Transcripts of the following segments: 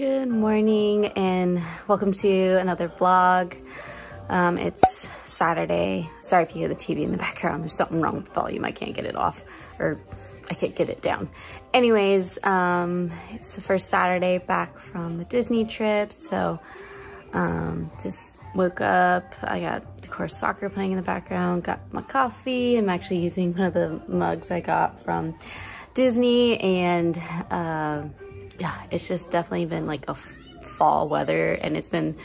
Good morning and welcome to another vlog. It's Saturday. Sorry if you hear the TV in the background. There's something wrong with the volume. I can't get it off, or I can't get it down. Anyways, it's the first Saturday back from the Disney trip. So just woke up. I got, of course, soccer playing in the background. Got my coffee. I'm actually using one of the mugs I got from Disney, and yeah, it's just definitely been like a fall weather, and it's been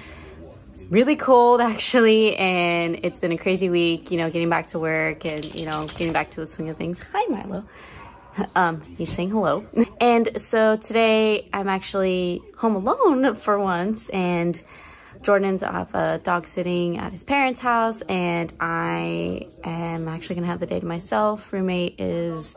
really cold actually, and it's been a crazy week, you know, getting back to work and, you know, getting back to the swing of things. Hi, Milo. He's saying hello. And so today I'm actually home alone for once, and Jordan's off dog sitting at his parents' house, and I am actually gonna have the day to myself. Roommate is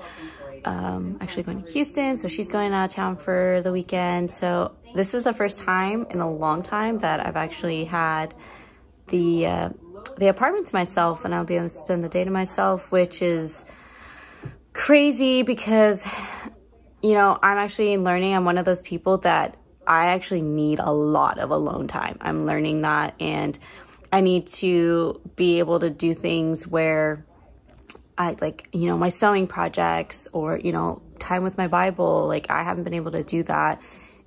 actually going to Houston, so she's going out of town for the weekend. So this is the first time in a long time that I've actually had the apartment to myself, and I'll be able to spend the day to myself, which is crazy because, you know, I'm actually learning. I'm one of those people that I actually need a lot of alone time. I'm learning that, and I need to be able to do things where I like, you know, my sewing projects, or, you know, time with my Bible. Like, I haven't been able to do that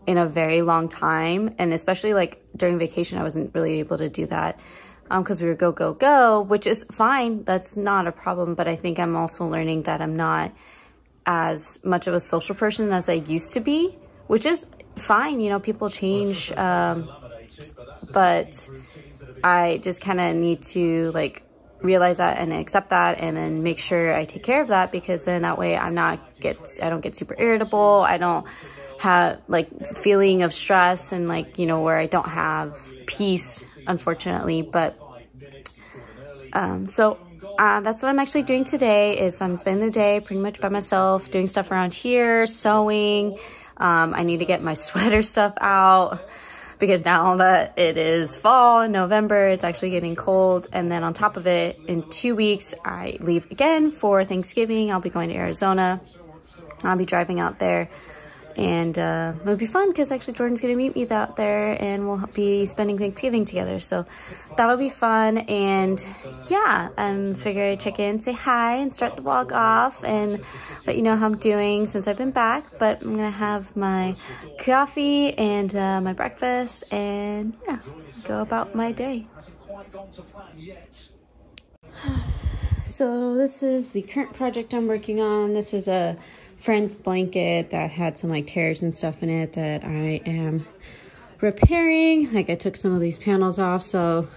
in a very long time. And especially like during vacation, I wasn't really able to do that because we were go, go, go, which is fine. That's not a problem. But I think I'm also learning that I'm not as much of a social person as I used to be, which is fine. You know, people change. But I just kind of need to like realize that and accept that, and then make sure I take care of that, because then that way I don't get super irritable. I don't have like feeling of stress and, like, you know, where I don't have peace, unfortunately. But so that's what I'm actually doing today. Is I'm spending the day pretty much by myself, doing stuff around here, sewing. I need to get my sweater stuff out, because now that it is fall in November, it's actually getting cold. And then on top of it, in 2 weeks, I leave again for Thanksgiving. I'll be going to Arizona. I'll be driving out there, and it'll be fun because actually Jordan's gonna meet me out there, and we'll be spending Thanksgiving together. So that'll be fun. And yeah, figure I'd check in, say hi, and start the vlog off and let you know how I'm doing since I've been back. But I'm gonna have my coffee and my breakfast, and yeah, go about my day. So this is the current project I'm working on. This is a friend's blanket that had some like tears and stuff in it that I am repairing. Like, I took some of these panels off, so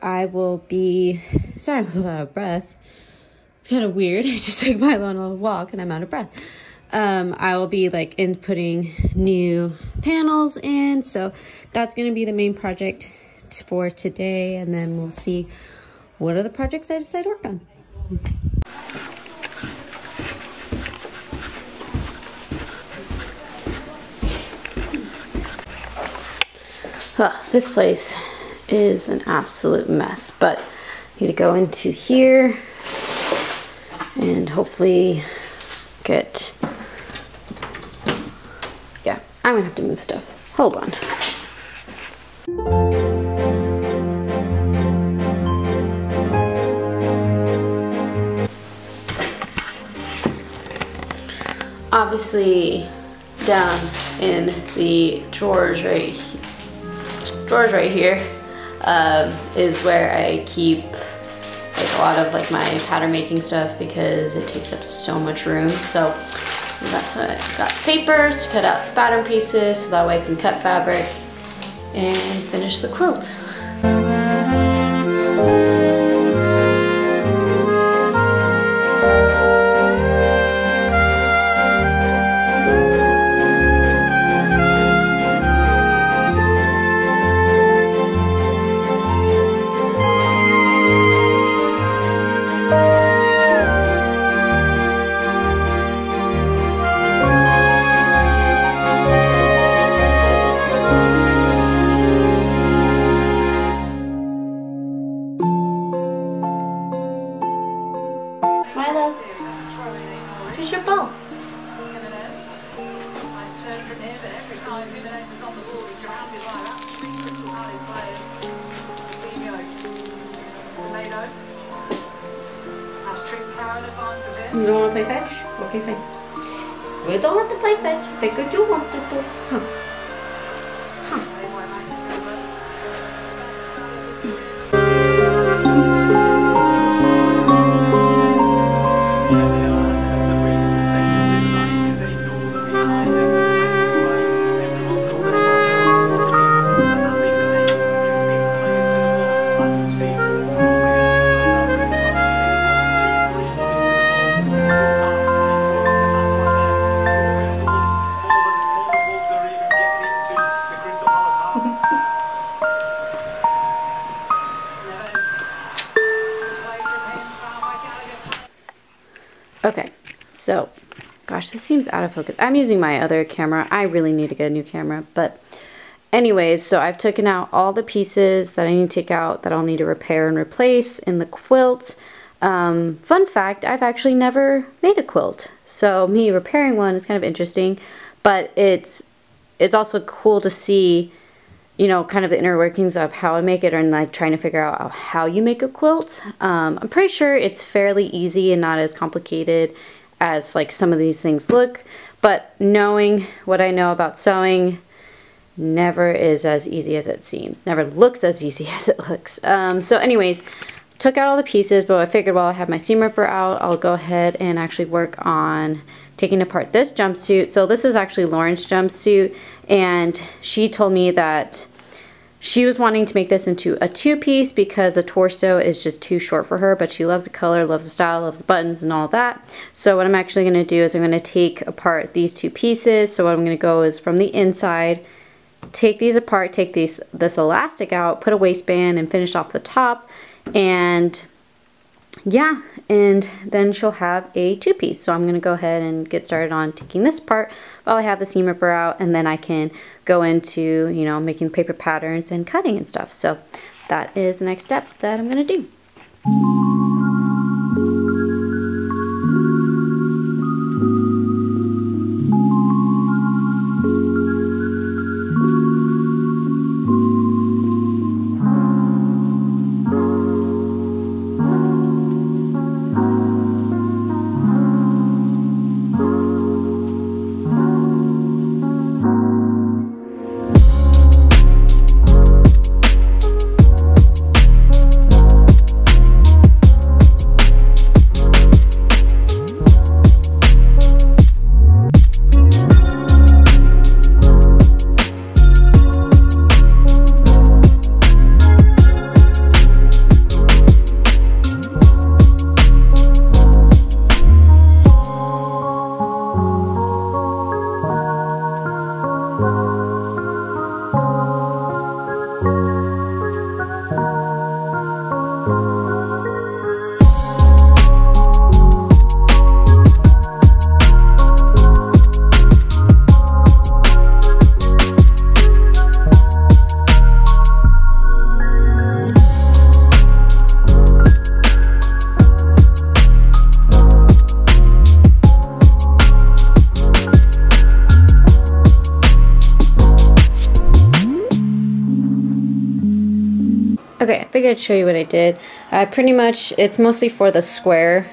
I will be, sorry, I'm a little out of breath. It's kind of weird. I just took Milo on a little walk and I'm out of breath. I will be like inputting new panels in, so that's going to be the main project for today, and then we'll see what other projects I decide to work on. This place is an absolute mess, but I need to go into here and hopefully get, yeah, I'm gonna have to move stuff. Hold on. Obviously, down in the drawers right here is where I keep like a lot of like my pattern making stuff, because it takes up so much room. So that's what I got, papers to cut out the pattern pieces, so that way I can cut fabric and finish the quilt. You don't want to play fetch? Okay, fine. We don't have to play fetch. I figured you wanted to. Huh. Okay, so, gosh, this seems out of focus. I'm using my other camera. I really need to get a new camera, but anyways, so I've taken out all the pieces that I need to take out that I'll need to repair and replace in the quilt. Fun fact, I've actually never made a quilt, so me repairing one is kind of interesting, but it's also cool to see, you know, kind of the inner workings of how I make it, and like trying to figure out how you make a quilt. I'm pretty sure it's fairly easy and not as complicated as like some of these things look, but knowing what I know about sewing, never is as easy as it seems. Never looks as easy as it looks. So anyways, took out all the pieces, but I figured while I have my seam ripper out, I'll go ahead and actually work on taking apart this jumpsuit. So this is actually Lauren's jumpsuit, and she told me that she was wanting to make this into a two-piece because the torso is just too short for her, but she loves the color, loves the style, loves the buttons and all that. So what I'm actually going to do is I'm going to take apart these two pieces. So what I'm going to go is from the inside, take these apart, take this elastic out, put a waistband and finish off the top, and yeah, and then she'll have a two-piece. So I'm going to go ahead and get started on taking this part while I have the seam ripper out, and then I can go into, you know, making paper patterns and cutting and stuff. So that is the next step that I'm going to do. Okay, I figured I'd show you what I did. Pretty much, it's mostly for the square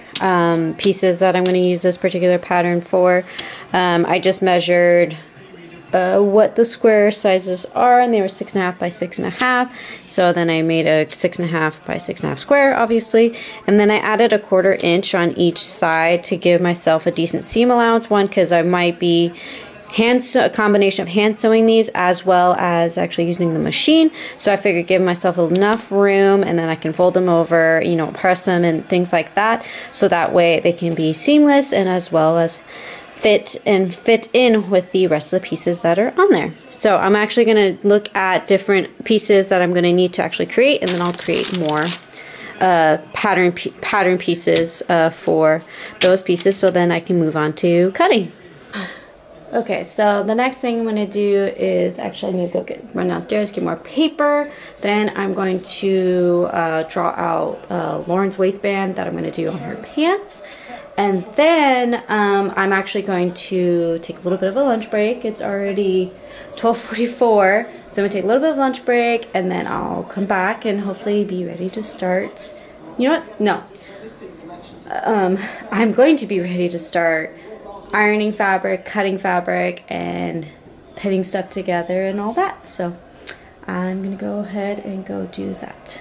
pieces that I'm going to use this particular pattern for. I just measured what the square sizes are, and they were 6.5 by 6.5. So then I made a 6.5 by 6.5 square, obviously, and then I added a 1/4 inch on each side to give myself a decent seam allowance. One, because I might be a combination of hand sewing these as well as actually using the machine. So I figured give myself enough room, and then I can fold them over, you know, press them and things like that. So that way they can be seamless and as well as fit in with the rest of the pieces that are on there. So I'm actually going to look at different pieces that I'm going to need to actually create, and then I'll create more pattern pieces for those pieces, so then I can move on to cutting. Okay, so the next thing I'm going to do is actually I need to go run downstairs, get more paper. Then I'm going to draw out Lauren's waistband that I'm going to do on her pants. And then I'm actually going to take a little bit of a lunch break. It's already 12:44, so I'm gonna take a little bit of lunch break, and then I'll come back and hopefully be ready to start. You know what? No. I'm going to be ready to start ironing fabric, cutting fabric, and putting stuff together and all that. So I'm gonna go ahead and go do that.